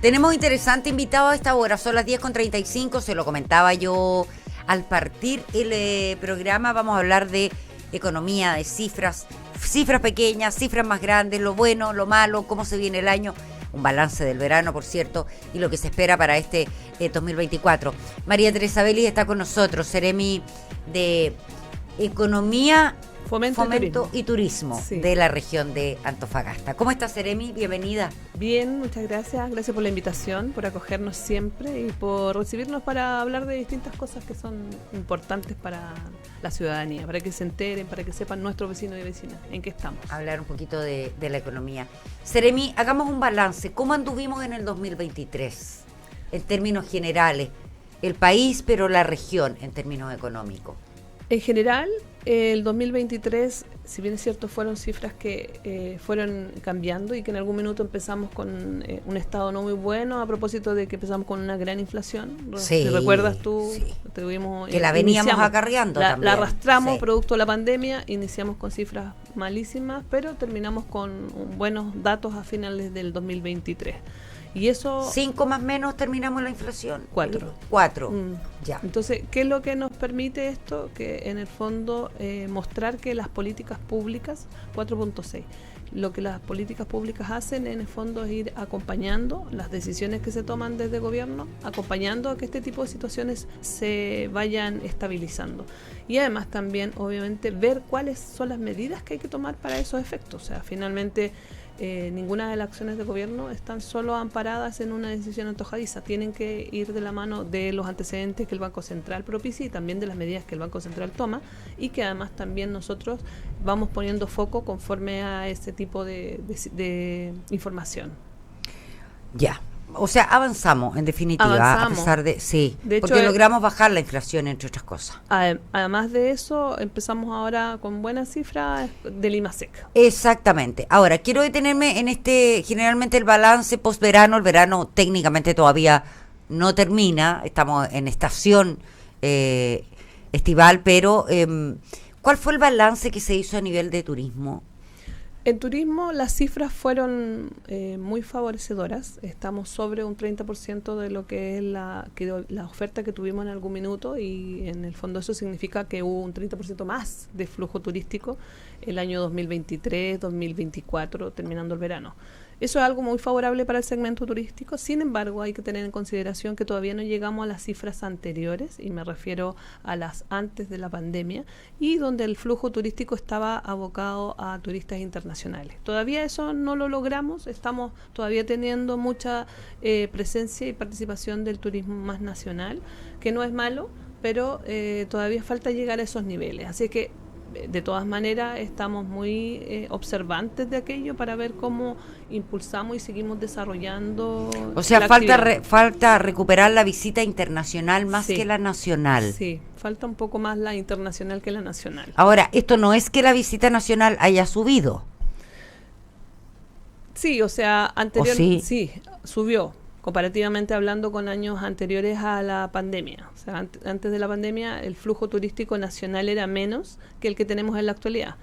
Tenemos interesante invitado a esta hora, son las 10:35, se lo comentaba yo al partir el programa. Vamos a hablar de economía, de cifras pequeñas, cifras más grandes, lo bueno, lo malo, cómo se viene el año, un balance del verano, por cierto, y lo que se espera para este 2024. María Teresa Vélez está con nosotros, Seremi de Economía, Fomento y Turismo sí, de la región de Antofagasta. ¿Cómo estás, Seremi? Bienvenida. Bien, muchas gracias. Gracias por la invitación, por acogernos siempre y por recibirnos para hablar de distintas cosas que son importantes para la ciudadanía, para que se enteren, para que sepan nuestros vecinos y vecinas en qué estamos. Hablar un poquito de la economía. Seremi, hagamos un balance. ¿Cómo anduvimos en el 2023? En términos generales, el país, pero la región en términos económicos. En general, el 2023, si bien es cierto, fueron cifras que fueron cambiando y que en algún minuto empezamos con un estado no muy bueno, a propósito de que empezamos con una gran inflación. Sí, si recuerdas tú, sí, tuvimos, que la veníamos acarreando también. La arrastramos sí, producto de la pandemia, iniciamos con cifras malísimas, pero terminamos con buenos datos a finales del 2023. Y eso 5 más menos terminamos la inflación. 4. Ya. Entonces, ¿qué es lo que nos permite esto? Que en el fondo mostrar que las políticas públicas, 4.6, lo que las políticas públicas hacen en el fondo es ir acompañando las decisiones que se toman desde el gobierno, acompañando a que este tipo de situaciones se vayan estabilizando. Y además también, obviamente, ver cuáles son las medidas que hay que tomar para esos efectos. O sea, finalmente ninguna de las acciones de gobierno están solo amparadas en una decisión antojadiza, tienen que ir de la mano de los antecedentes que el Banco Central propicia y también de las medidas que el Banco Central toma, y que además también nosotros vamos poniendo foco conforme a ese tipo de información. Ya. O sea, avanzamos, en definitiva, a pesar de... Sí, de hecho, porque logramos bajar la inflación, entre otras cosas. Además de eso, empezamos ahora con buenas cifras del IMASEC. Exactamente. Ahora, quiero detenerme en generalmente el balance post-verano. El verano técnicamente todavía no termina, estamos en estación estival, pero ¿cuál fue el balance que se hizo a nivel de turismo? En turismo las cifras fueron muy favorecedoras. Estamos sobre un 30% de lo que es la oferta que tuvimos en algún minuto, y en el fondo eso significa que hubo un 30% más de flujo turístico el año 2023, 2024, terminando el verano. Eso es algo muy favorable para el segmento turístico. Sin embargo, hay que tener en consideración que todavía no llegamos a las cifras anteriores, y me refiero a las antes de la pandemia, y donde el flujo turístico estaba abocado a turistas internacionales. Todavía eso no lo logramos, estamos todavía teniendo mucha presencia y participación del turismo más nacional, que no es malo, pero todavía falta llegar a esos niveles. Así que de todas maneras estamos muy observantes de aquello para ver cómo impulsamos y seguimos desarrollando. O sea, falta recuperar la visita internacional más que la nacional. Sí, falta un poco más la internacional que la nacional. Ahora, esto no es que la visita nacional haya subido. Sí, o sea, sí, subió, comparativamente hablando con años anteriores a la pandemia. O sea, antes de la pandemia el flujo turístico nacional era menos que el que tenemos en la actualidad.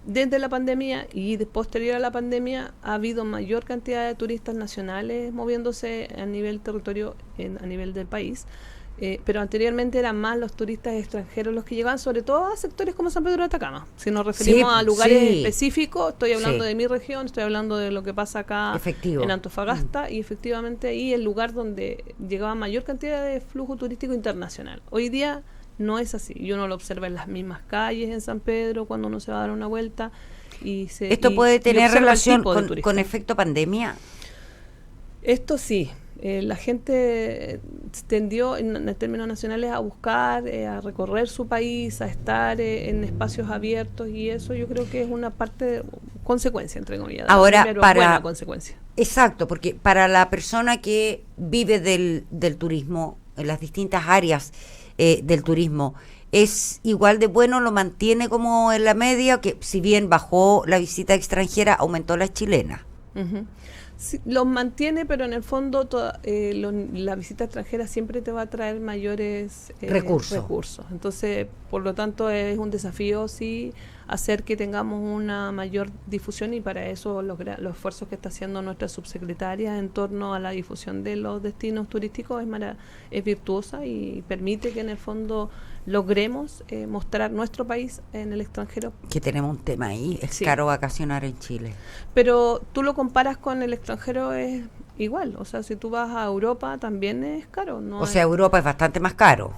Desde la pandemia y posterior a la pandemia ha habido mayor cantidad de turistas nacionales moviéndose a nivel territorio, a nivel del país. Pero anteriormente eran más los turistas extranjeros los que llegaban, sobre todo a sectores como San Pedro de Atacama. Si nos referimos a lugares específicos, estoy hablando de mi región, estoy hablando de lo que pasa acá en Antofagasta, y efectivamente ahí el lugar donde llegaba mayor cantidad de flujo turístico internacional. Hoy día no es así, y uno lo observa en las mismas calles en San Pedro cuando uno se va a dar una vuelta. ¿Esto puede tener relación con efecto pandemia? Esto sí. La gente tendió en términos nacionales a buscar, a recorrer su país, a estar en espacios abiertos, y eso yo creo que es una consecuencia, entre comillas. Ahora, buena consecuencia. Exacto, porque para la persona que vive del turismo, en las distintas áreas del turismo, ¿es igual de bueno, lo mantiene como en la media, que si bien bajó la visita extranjera, aumentó la chilena? Uh-huh. Sí, los mantiene, pero en el fondo la visita extranjera siempre te va a traer mayores recursos. Entonces, por lo tanto, es un desafío, sí, hacer que tengamos una mayor difusión, y para eso los esfuerzos que está haciendo nuestra subsecretaria en torno a la difusión de los destinos turísticos es virtuosa y permite que en el fondo logremos mostrar nuestro país en el extranjero. Que tenemos un tema ahí, es Sí. caro vacacionar en Chile. Pero tú lo comparas con el extranjero, es igual, o sea, si tú vas a Europa también es caro, ¿no? O sea, Europa es bastante más caro.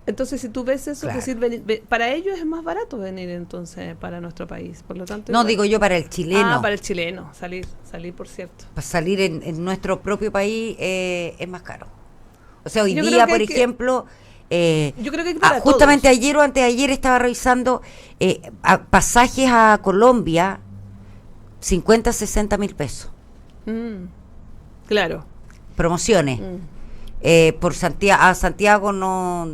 Entonces, si tú ves eso, Claro. es decir, para ellos es más barato venir entonces para nuestro país. Por lo tanto, No, igual. digo yo para el chileno. Ah, para el chileno, salir, por cierto. Para salir en nuestro propio país es más caro. O sea, hoy Yo creo día, que por hay que- ejemplo, Yo creo que para justamente todos. ayer o antes de ayer estaba revisando pasajes a Colombia, 50, 60 mil pesos. Claro. Promociones. Por a Santiago no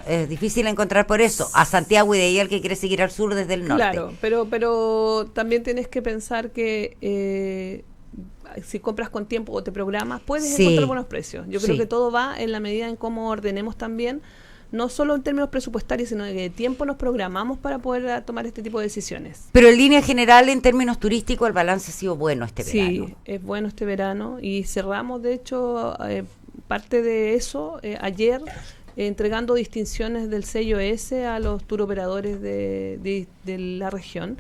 es difícil encontrar por eso. A Santiago y de ahí al que quiere seguir al sur desde el norte. Claro, pero también tienes que pensar que si compras con tiempo o te programas, puedes Sí. encontrar buenos precios. Yo creo Sí. que todo va en la medida en cómo ordenemos también, no solo en términos presupuestarios, sino de tiempo nos programamos para poder tomar este tipo de decisiones. Pero en línea general, en términos turísticos, el balance ha sido bueno este verano. Sí, es bueno este verano y cerramos, de hecho, parte de eso ayer entregando distinciones del sello S a los tour operadores de la región.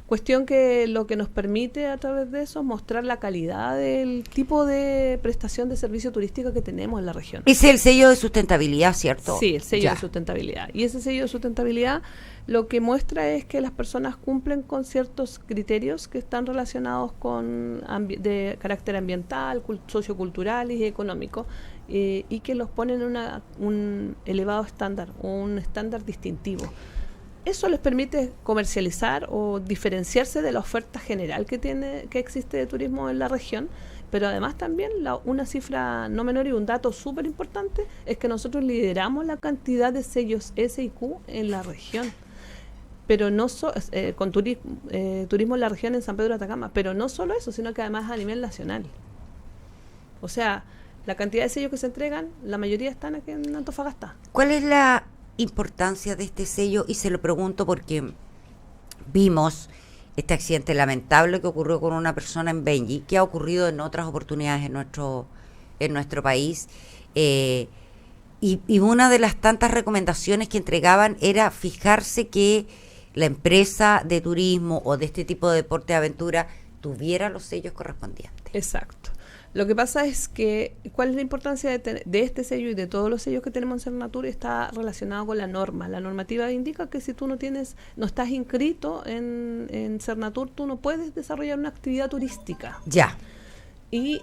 Cuestión que lo que nos permite a través de eso es mostrar la calidad del tipo de prestación de servicio turístico que tenemos en la región. Ese es el sello de sustentabilidad, ¿cierto? Sí, el sello Ya. de sustentabilidad. Y ese sello de sustentabilidad lo que muestra es que las personas cumplen con ciertos criterios que están relacionados con de carácter ambiental, sociocultural y económico, y que los ponen en un elevado estándar, un estándar distintivo. Eso les permite comercializar o diferenciarse de la oferta general que existe de turismo en la región, pero además también una cifra no menor y un dato súper importante es que nosotros lideramos la cantidad de sellos S y Q en la región, pero no con turismo en la región en San Pedro de Atacama, pero no solo eso, sino que además a nivel nacional. O sea, la cantidad de sellos que se entregan, la mayoría están aquí en Antofagasta. ¿Cuál es la importancia de este sello? Y se lo pregunto porque vimos este accidente lamentable que ocurrió con una persona en Benji, que ha ocurrido en otras oportunidades en nuestro país, y una de las tantas recomendaciones que entregaban era fijarse que la empresa de turismo o de este tipo de deporte de aventura tuviera los sellos correspondientes. Exacto. Lo que pasa es que, ¿cuál es la importancia de este sello y de todos los sellos que tenemos en Cernatur? Está relacionado con la norma. La normativa indica que si tú no estás inscrito en Cernatur, tú no puedes desarrollar una actividad turística. Ya. Y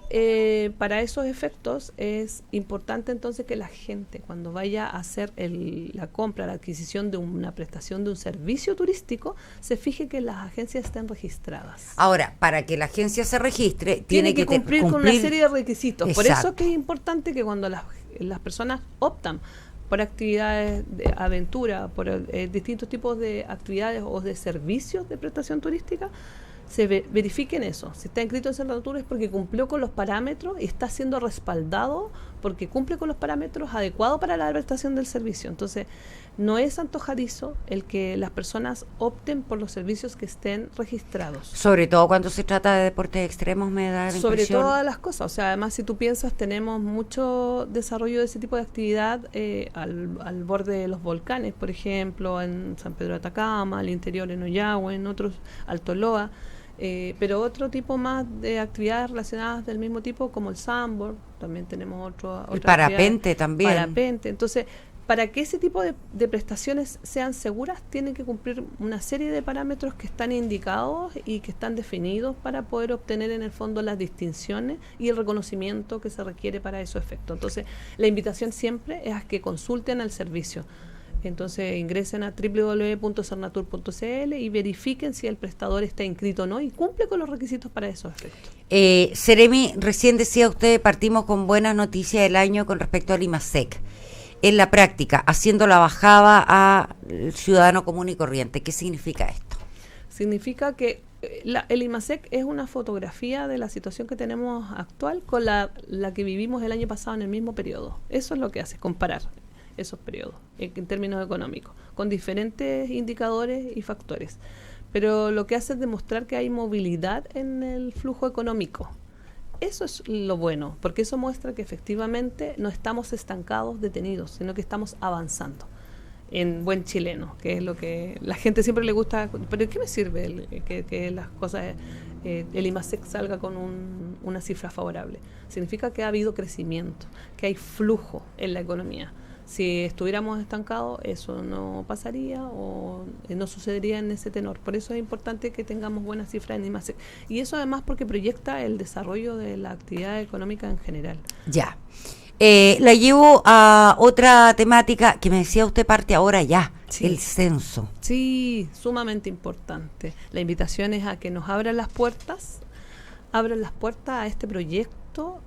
para esos efectos es importante entonces que la gente, cuando vaya a hacer la compra, la adquisición de una prestación de un servicio turístico, se fije que las agencias estén registradas. Ahora, para que la agencia se registre, Tiene que cumplir con una serie de requisitos. Por Exacto. eso que es importante que cuando las personas optan por actividades de aventura, por distintos tipos de actividades o de servicios de prestación turística, se verifiquen eso. Si está inscrito en Cernatur es porque cumplió con los parámetros y está siendo respaldado porque cumple con los parámetros adecuados para la prestación del servicio. Entonces, no es antojadizo el que las personas opten por los servicios que estén registrados. Sobre todo cuando se trata de deportes extremos, me da la Sobre impresión. todas las cosas, o sea, además si tú piensas, tenemos mucho desarrollo de ese tipo de actividad al borde de los volcanes, por ejemplo, en San Pedro de Atacama, al interior en Ollagüe, en otros, Alto Loa, pero otro tipo más de actividades relacionadas del mismo tipo, como el sandboard, también tenemos El parapente también. Parapente, entonces, para que ese tipo de prestaciones sean seguras, tienen que cumplir una serie de parámetros que están indicados y que están definidos para poder obtener en el fondo las distinciones y el reconocimiento que se requiere para esos efectos. Entonces, la invitación siempre es a que consulten al servicio. Entonces ingresen a www.cernatur.cl y verifiquen si el prestador está inscrito o no y cumple con los requisitos para esos efectos. Seremi, recién decía usted, partimos con buenas noticias del año con respecto al IMASEC. En la práctica, haciendo la bajada al ciudadano común y corriente, ¿qué significa esto? Significa que el IMASEC es una fotografía de la situación que tenemos actual con la que vivimos el año pasado en el mismo periodo. Eso es lo que hace, comparar. esos periodos, en términos económicos, con diferentes indicadores y factores. Pero lo que hace es demostrar que hay movilidad en el flujo económico. Eso es lo bueno, porque eso muestra que efectivamente no estamos estancados, detenidos, sino que estamos avanzando en buen chileno, que es lo que la gente siempre le gusta. ¿Pero qué me sirve que las cosas, el IMASEC salga con una cifra favorable? Significa que ha habido crecimiento, que hay flujo en la economía. Si estuviéramos estancados, eso no pasaría o no sucedería en ese tenor. Por eso es importante que tengamos buenas cifras en IMASEC. Y eso además porque proyecta el desarrollo de la actividad económica en general. Ya. La llevo a otra temática que me decía usted parte ahora ya, sí. El censo. Sí, sumamente importante. La invitación es a que nos abran las puertas a este proyecto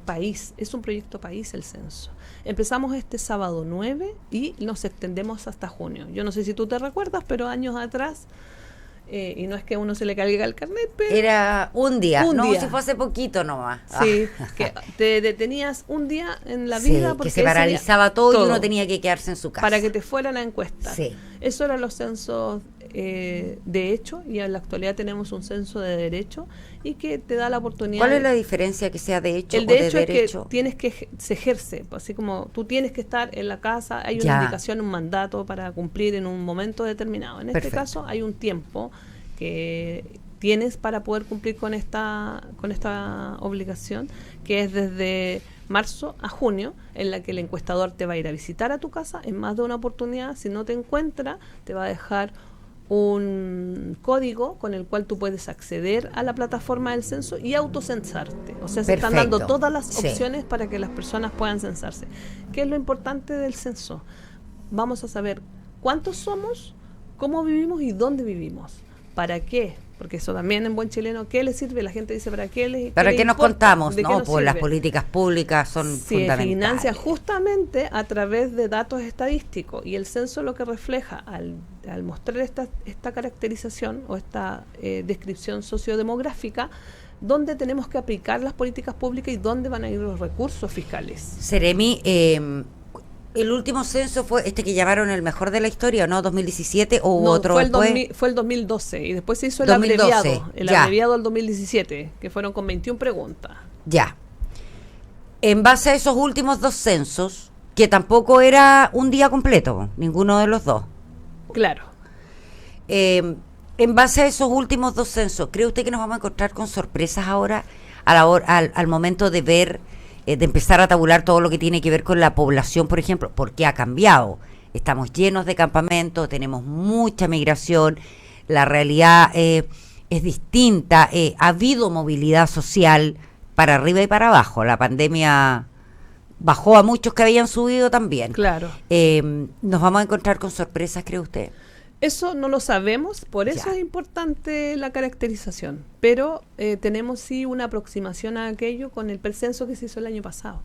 país. Es un proyecto país el censo. Empezamos este sábado 9 y nos extendemos hasta junio. Yo no sé si tú te recuerdas, pero años atrás, y no es que a uno se le caiga el carnet, pero... Era un día, si fue hace poquito nomás. Sí, que te detenías un día en la vida porque que se paralizaba todo y uno tenía que quedarse en su casa. Para que te fueran a encuestar. Sí. Eso eran los censos de hecho, y en la actualidad tenemos un censo de derecho y que te da la oportunidad... ¿Cuál es la diferencia que sea de hecho o de derecho? El de derecho es que tienes que se ejerce, así como tú tienes que estar en la casa, hay una indicación, un mandato para cumplir en un momento determinado. En este caso hay un tiempo que tienes para poder cumplir con esta obligación, que es desde marzo a junio, en la que el encuestador te va a ir a visitar a tu casa en más de una oportunidad. Si no te encuentra, te va a dejar un código con el cual tú puedes acceder a la plataforma del censo y autocensarte. O sea, se están dando todas las opciones para que las personas puedan censarse. ¿Qué es lo importante del censo? Vamos a saber cuántos somos, cómo vivimos y dónde vivimos. ¿Para qué? Porque eso también en buen chileno, ¿qué le sirve? La gente dice, ¿para qué le ¿Para qué nos contamos? No, pues las políticas públicas son fundamentales. Se financia justamente a través de datos estadísticos, y el censo lo que refleja al mostrar esta caracterización o esta descripción sociodemográfica, dónde tenemos que aplicar las políticas públicas y dónde van a ir los recursos fiscales. Seremi, el último censo fue este que llamaron el mejor de la historia, ¿no? 2017 o no, otro después. Fue el 2012 y después se hizo el 2012, abreviado del 2017, que fueron con 21 preguntas. Ya. En base a esos últimos dos censos, que tampoco era un día completo, ninguno de los dos. Claro. En base a esos últimos dos censos, ¿cree usted que nos vamos a encontrar con sorpresas ahora al momento de ver, de empezar a tabular todo lo que tiene que ver con la población, por ejemplo? Porque ha cambiado. Estamos llenos de campamentos, tenemos mucha migración, la realidad es distinta, ha habido movilidad social para arriba y para abajo. La pandemia bajó a muchos que habían subido también. Claro. ¿Nos vamos a encontrar con sorpresas, cree usted? Eso no lo sabemos, por eso es importante la caracterización, pero tenemos sí una aproximación a aquello con el censo que se hizo el año pasado.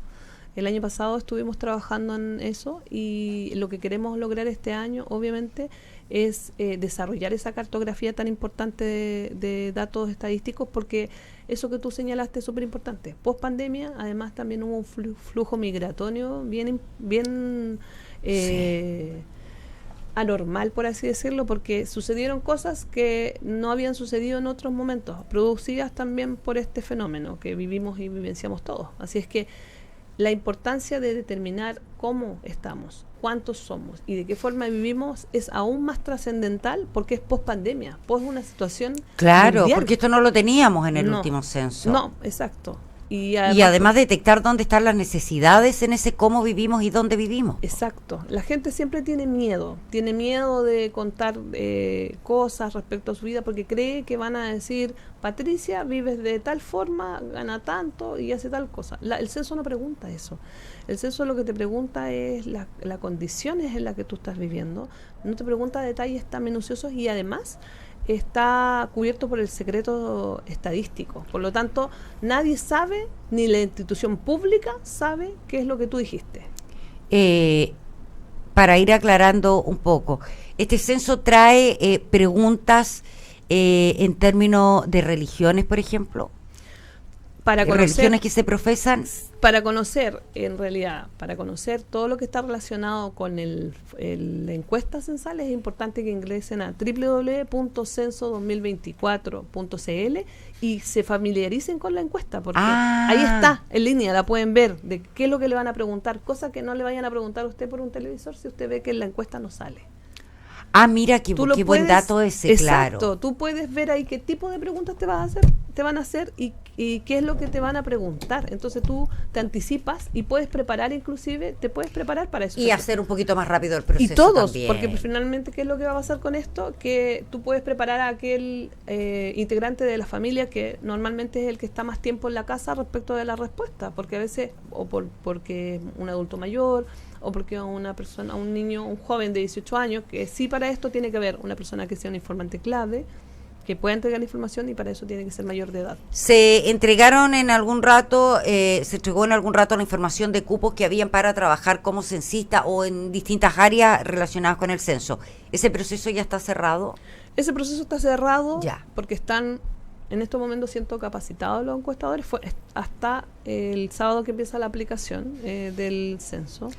El año pasado estuvimos trabajando en eso y lo que queremos lograr este año, obviamente, es desarrollar esa cartografía tan importante de datos estadísticos, porque eso que tú señalaste es súper importante. Post pandemia, además, también hubo un flujo migratorio bien anormal, por así decirlo, porque sucedieron cosas que no habían sucedido en otros momentos, producidas también por este fenómeno que vivimos y vivenciamos todos. Así es que la importancia de determinar cómo estamos, cuántos somos y de qué forma vivimos es aún más trascendental, porque es post pandemia, post una situación mundial. Porque esto no lo teníamos en el último censo. No, exacto. Y además detectar dónde están las necesidades en ese cómo vivimos y dónde vivimos. Exacto. La gente siempre tiene miedo de contar cosas respecto a su vida, porque cree que van a decir, Patricia, vives de tal forma, gana tanto y hace tal cosa. El censo no pregunta eso. El censo lo que te pregunta es las condiciones en las que tú estás viviendo. No te pregunta detalles tan minuciosos, y además está cubierto por el secreto estadístico. Por lo tanto, nadie sabe, ni la institución pública sabe qué es lo que tú dijiste. Para ir aclarando un poco, este censo trae preguntas en términos de religiones, por ejemplo. para conocer, religiones que se profesan. para conocer, en realidad, para conocer todo lo que está relacionado con la encuesta censal, es importante que ingresen a www.censo2024.cl y se familiaricen con la encuesta, porque ahí está, en línea, la pueden ver, de qué es lo que le van a preguntar, cosa que no le vayan a preguntar a usted por un televisor si usted ve que en la encuesta no sale. Mira, qué buen dato ese, exacto, claro. Tú puedes ver ahí qué tipo de preguntas te van a hacer y qué es lo que te van a preguntar. Entonces tú te anticipas y puedes preparar, inclusive, te puedes preparar para eso. Y hacer un poquito más rápido el proceso. Y todos, también. porque finalmente, ¿qué es lo que va a pasar con esto? Que tú puedes preparar a aquel integrante de la familia que normalmente es el que está más tiempo en la casa respecto de la respuesta, porque a veces, porque es un adulto mayor, o porque una persona, un niño, un joven de 18 años, que sí, para esto tiene que haber una persona que sea un informante clave, que pueda entregar la información, y para eso tiene que ser mayor de edad. Se entregó en algún rato la información de cupos que habían para trabajar como censista o en distintas áreas relacionadas con el censo. ¿Ese proceso ya está cerrado? Ese proceso está cerrado ya, porque están en estos momentos siendo capacitados los encuestadores. Fue hasta el sábado que empieza la aplicación del censo.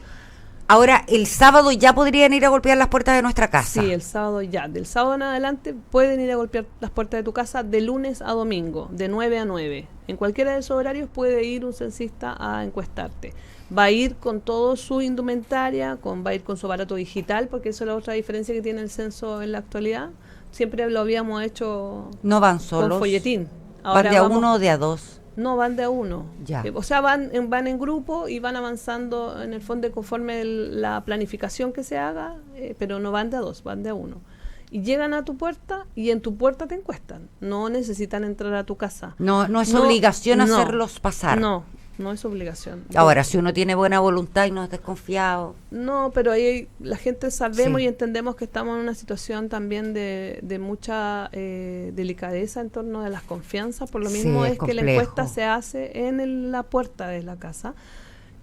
Ahora, el sábado ya podrían ir a golpear las puertas de nuestra casa. Sí, el sábado ya. Del sábado en adelante pueden ir a golpear las puertas de tu casa de lunes a domingo, de 9 a 9. En cualquiera de esos horarios puede ir un censista a encuestarte. Va a ir con todo su indumentaria, va a ir con su aparato digital, porque eso es la otra diferencia que tiene el censo en la actualidad. Siempre lo habíamos hecho no van solos, con folletín. Ahora ¿van de a uno o de a dos? No, van de a uno. Ya. O sea, van en grupo y van avanzando en el fondo conforme la planificación que se haga, pero no van de a dos, van de a uno. Y llegan a tu puerta y en tu puerta te encuestan. No necesitan entrar a tu casa. No es obligación hacerlos pasar. No es obligación. Ahora, si uno tiene buena voluntad y no es desconfiado. No, pero ahí la gente sabemos y entendemos que estamos en una situación también de mucha delicadeza en torno a las confianzas. Por lo mismo es que la encuesta se hace en la puerta de la casa.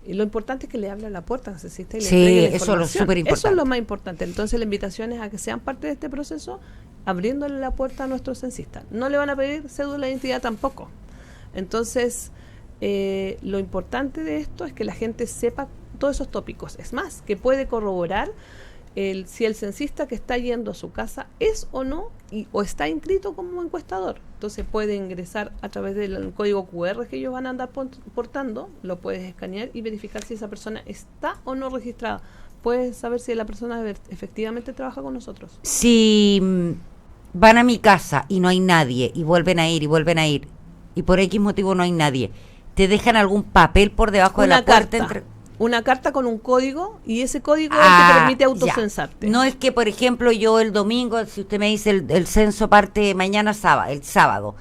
Y lo importante es que le hable a la puerta, necesita y le entregue la información. Eso es lo súper importante. Eso es lo más importante. Entonces la invitación es a que sean parte de este proceso, abriéndole la puerta a nuestros censistas. No le van a pedir cédula de identidad tampoco. Entonces, lo importante de esto es que la gente sepa todos esos tópicos. Es más, que puede corroborar si el censista que está yendo a su casa es o no, o está inscrito como encuestador. Entonces puede ingresar a través del código QR que ellos van a andar portando, lo puedes escanear y verificar si esa persona está o no registrada. Puedes saber si la persona efectivamente trabaja con nosotros. Si van a mi casa y no hay nadie, y vuelven a ir, y por X motivo no hay nadie, ¿te dejan algún papel por debajo de la puerta? Una carta con un código, y ese código te permite autocensarte. No es que, por ejemplo, yo el domingo, si usted me dice el censo parte mañana el sábado,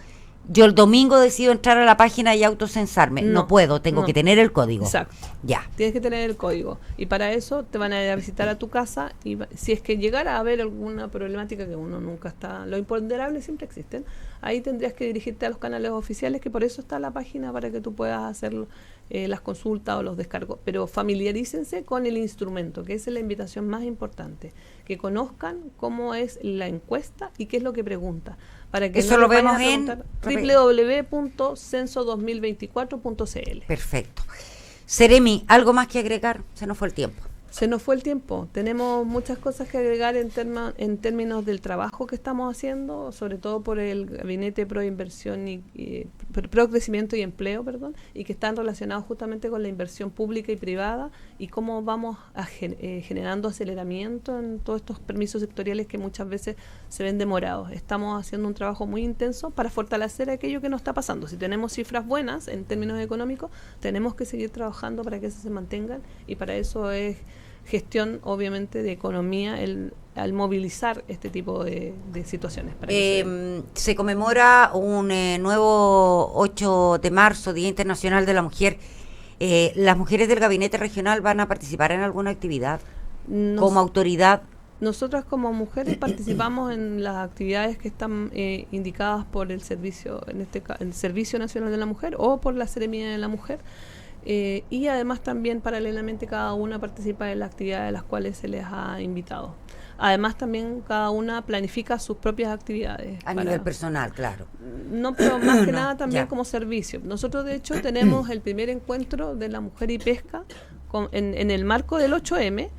yo el domingo decido entrar a la página y autocensarme. No puedo, tengo que tener el código. Exacto. Ya. Tienes que tener el código. Y para eso te van a ir a visitar a tu casa, y si es que llegara a haber alguna problemática, que uno nunca está, los imponderables siempre existen, ahí tendrías que dirigirte a los canales oficiales, que por eso está la página, para que tú puedas hacer las consultas o los descargos. Pero familiarícense con el instrumento, que esa es la invitación más importante, que conozcan cómo es la encuesta y qué es lo que pregunta, para que eso lo vemos en www.censo2024.cl. Perfecto. Seremi, ¿algo más que agregar? Se nos fue el tiempo. Se nos fue el tiempo. Tenemos muchas cosas que agregar en términos del trabajo que estamos haciendo, sobre todo por el Gabinete Pro Inversión Pro Crecimiento y Empleo, y que están relacionados justamente con la inversión pública y privada, y cómo vamos generando aceleramiento en todos estos permisos sectoriales que muchas veces se ven demorados. Estamos haciendo un trabajo muy intenso para fortalecer aquello que nos está pasando. Si tenemos cifras buenas en términos económicos, tenemos que seguir trabajando para que esas se mantengan, y para eso es gestión, obviamente, de economía al movilizar este tipo de situaciones. Se conmemora un nuevo 8 de marzo, Día Internacional de la Mujer. ¿Las mujeres del Gabinete Regional van a participar en alguna actividad como autoridad? Nosotras como mujeres participamos en las actividades que están indicadas por el servicio, el Servicio Nacional de la Mujer, o por la Seremía de la Mujer. y además también paralelamente cada una participa en las actividades a las cuales se les ha invitado. Además también cada una planifica sus propias actividades. A nivel personal, claro. No, pero más que nada también Ya. como servicio. Nosotros de hecho tenemos el primer encuentro de la mujer y pesca en el marco del 8M.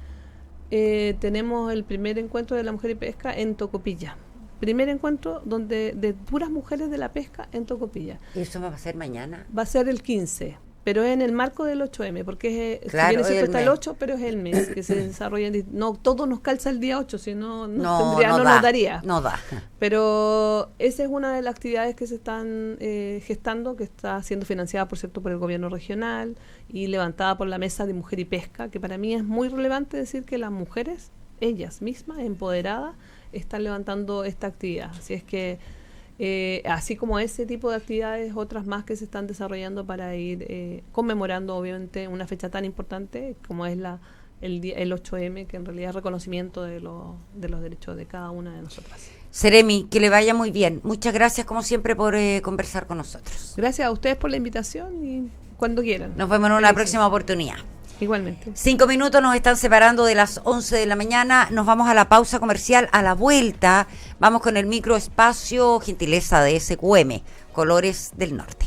Tenemos el primer encuentro de la mujer y pesca en Tocopilla. Primer encuentro donde de puras mujeres de la pesca en Tocopilla. ¿Y eso va a ser mañana? Va a ser el 15, pero es en el marco del 8M, porque Claro, si bien es es cierto el está el mes. 8, pero es el mes que se desarrolla. No todo nos calza el día 8, si no, No no da, nos daría. No da. Pero esa es una de las actividades que se están gestando, que está siendo financiada, por cierto, por el gobierno regional y levantada por la Mesa de Mujer y Pesca, que para mí es muy relevante decir que las mujeres, ellas mismas, empoderadas, están levantando esta actividad. Así es que, así como ese tipo de actividades, otras más que se están desarrollando para ir conmemorando, obviamente, una fecha tan importante como es el 8M, que en realidad es reconocimiento de los derechos de cada una de nosotras. Seremi, que le vaya muy bien. Muchas gracias, como siempre, por conversar con nosotros. Gracias a ustedes por la invitación y cuando quieran. Nos vemos en una Felices. próxima oportunidad. Igualmente. 5 minutos nos están separando de las 11 de la mañana. Nos vamos a la pausa comercial. A la vuelta vamos con el microespacio, gentileza de SQM, Colores del Norte.